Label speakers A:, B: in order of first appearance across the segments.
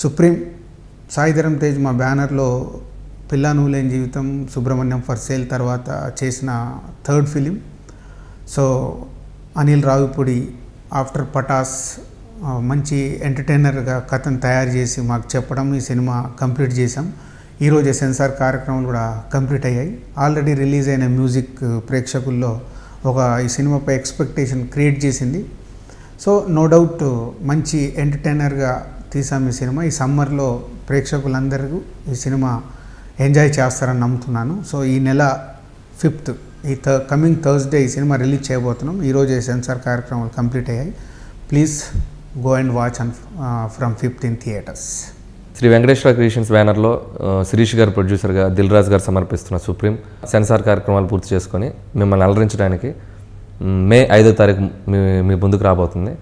A: Supreme Sai Dharam Tej మా బ్యానర్లో పిల్లా నువ్వులేని జీవితం, సుబ్రహ్మణ్యం ఫర్ సేల్ తర్వాత చేసిన third film. So Anil Ravipudi after Pataas మంచి ఎంటర్టైనర్గా కథను తయారు చేసి మాకు చెప్పడం, ఈ సినిమా కంప్లీట్ చేసాం. ఈరోజే సెన్సార్ కార్యక్రమాలు కూడా కంప్లీట్ అయ్యాయి. ఆల్రెడీ రిలీజ్ అయిన మ్యూజిక్ ప్రేక్షకుల్లో ఈ సినిమాపై ఎక్స్పెక్టేషన్ క్రియేట్ చేసింది. సో నో డౌట్ మంచి ఎంటర్టైనర్గా తీసాం ఈ సినిమా. ఈ సమ్మర్లో ప్రేక్షకులందరూ ఈ సినిమా ఎంజాయ్ చేస్తారని నమ్ముతున్నాను. సో ఈ నెల 5th కమింగ్ థర్స్డే ఈ సినిమా రిలీజ్ చేయబోతున్నాం. ఈరోజే సెన్సార్ కార్యక్రమాలు కంప్లీట్ అయ్యాయి. Please go and watch from 5th in theaters.
B: Sri Venkateswara Creations బ్యానర్లో శిరీష్ గారు ప్రొడ్యూసర్గా దిల్ రాజు గారు సమర్పిస్తున్న సుప్రీం సెన్సార్ కార్యక్రమాలు పూర్తి చేసుకొని మిమ్మల్ని అలరించడానికి మే 5వ తారీఖు మీ ముందుకు రాబోతుంది.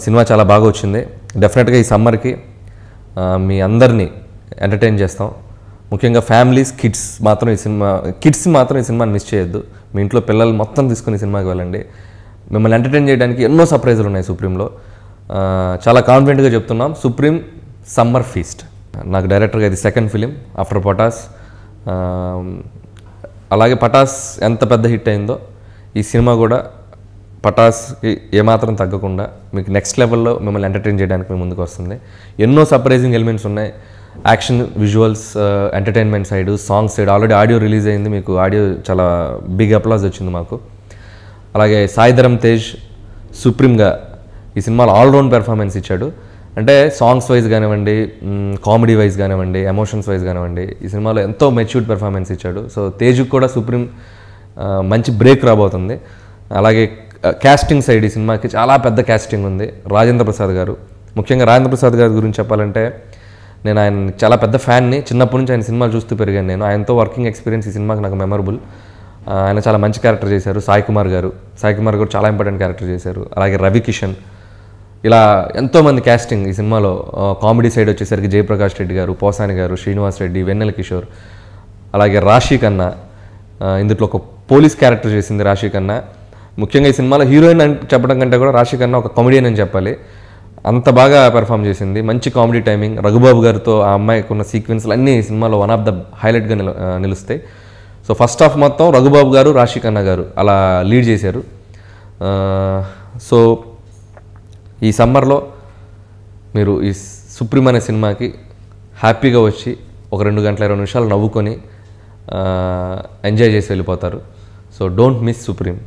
B: సినిమా చాలా బాగా వచ్చింది. డెఫినెట్గా ఈ సమ్మర్కి మీ అందరినీ ఎంటర్టైన్ చేస్తాం. ముఖ్యంగా ఫ్యామిలీస్, కిడ్స్ మాత్రం ఈ సినిమాని మిస్ చేయొద్దు. మీ ఇంట్లో పిల్లలు మొత్తం తీసుకుని సినిమాకి వెళ్ళండి. మిమ్మల్ని ఎంటర్టైన్ చేయడానికి ఎన్నో సర్ప్రైజులు ఉన్నాయి సుప్రీంలో. చాలా కాన్ఫిడెంట్గా చెప్తున్నాం, సుప్రీం సమ్మర్ ఫీస్ట్. నాకు డైరెక్టర్గా ఇది సెకండ్ ఫిలిం ఆఫ్టర్ పటాస్. అలాగే పటాస్ ఎంత పెద్ద హిట్ అయిందో ఈ సినిమా కూడా పటాస్కి ఏమాత్రం తగ్గకుండా మీకు నెక్స్ట్ లెవెల్లో మిమ్మల్ని ఎంటర్టైన్ చేయడానికి మేము ముందుకు వస్తుంది. ఎన్నో సర్ప్రైజింగ్ ఎలిమెంట్స్ ఉన్నాయి. Action, visuals, entertainment side, songs side already audio release అయింది. మీకు ఆడియో చాలా బిగ్ అప్లాజ్ వచ్చింది మాకు. అలాగే సాయిధరం తేజ్ సుప్రీంగా ఈ సినిమాలో ఆల్రౌండ్ పెర్ఫార్మెన్స్ ఇచ్చాడు. అంటే సాంగ్స్ వైజ్ కానివ్వండి, కామెడీ వైజ్ కానివ్వండి, ఎమోషన్స్ వైజ్ కానివ్వండి, ఈ సినిమాలో ఎంతో మెచ్యూర్డ్ పెర్ఫార్మెన్స్ ఇచ్చాడు. సో తేజ్కి కూడా సుప్రీం మంచి బ్రేక్ రాబోతుంది. అలాగే క్యాస్టింగ్ సైడ్ ఈ సినిమాకి చాలా పెద్ద క్యాస్టింగ్ ఉంది. రాజేంద్ర ప్రసాద్ గారు, ముఖ్యంగా రాజేంద్ర ప్రసాద్ గారి గురించి చెప్పాలంటే నేను ఆయన చాలా పెద్ద ఫ్యాన్ని. చిన్నప్పటి నుంచి ఆయన సినిమాలు చూస్తూ పెరిగాను నేను. ఆయనతో వర్కింగ్ ఎక్స్పీరియన్స్ ఈ సినిమాకి నాకు మెమరబుల్. ఆయన చాలా మంచి క్యారెక్టర్ చేశారు. సాయి కుమార్ గారు చాలా ఇంపార్టెంట్ క్యారెక్టర్ చేశారు. అలాగే రవి కిషన్, ఇలా ఎంతోమంది క్యాస్టింగ్ ఈ సినిమాలో. కామెడీ సైడ్ వచ్చేసరికి జయప్రకాష్ రెడ్డి గారు, పోసాని గారు, శ్రీనివాస్ రెడ్డి, వెన్నెల కిషోర్, అలాగే రాశి ఖన్నా. ఇందులో ఒక పోలీస్ క్యారెక్టర్ చేసింది రాశి ఖన్నా. ముఖ్యంగా ఈ సినిమాలో హీరోయిన్ అని చెప్పడం కంటే కూడా రాశి ఖన్నా ఒక కామెడియన్ అని చెప్పాలి. అంత బాగా పెర్ఫామ్ చేసింది. మంచి కామెడీ టైమింగ్. రఘుబాబు గారితో ఆ అమ్మాయికి ఉన్న సీక్వెన్స్లు అన్నీ ఈ సినిమాలో వన్ ఆఫ్ ద హైలైట్గా నిలుస్తాయి. సో ఫస్ట్ హాఫ్ మొత్తం రఘుబాబు గారు, రాశి ఖన్నా గారు అలా లీడ్ చేశారు. సో ఈ సమ్మర్లో మీరు ఈ సుప్రీం అనే సినిమాకి హ్యాపీగా వచ్చి ఒక 2 గంటల 20 నిమిషాలు నవ్వుకొని ఎంజాయ్ చేసి వెళ్ళిపోతారు. So don't miss supreme.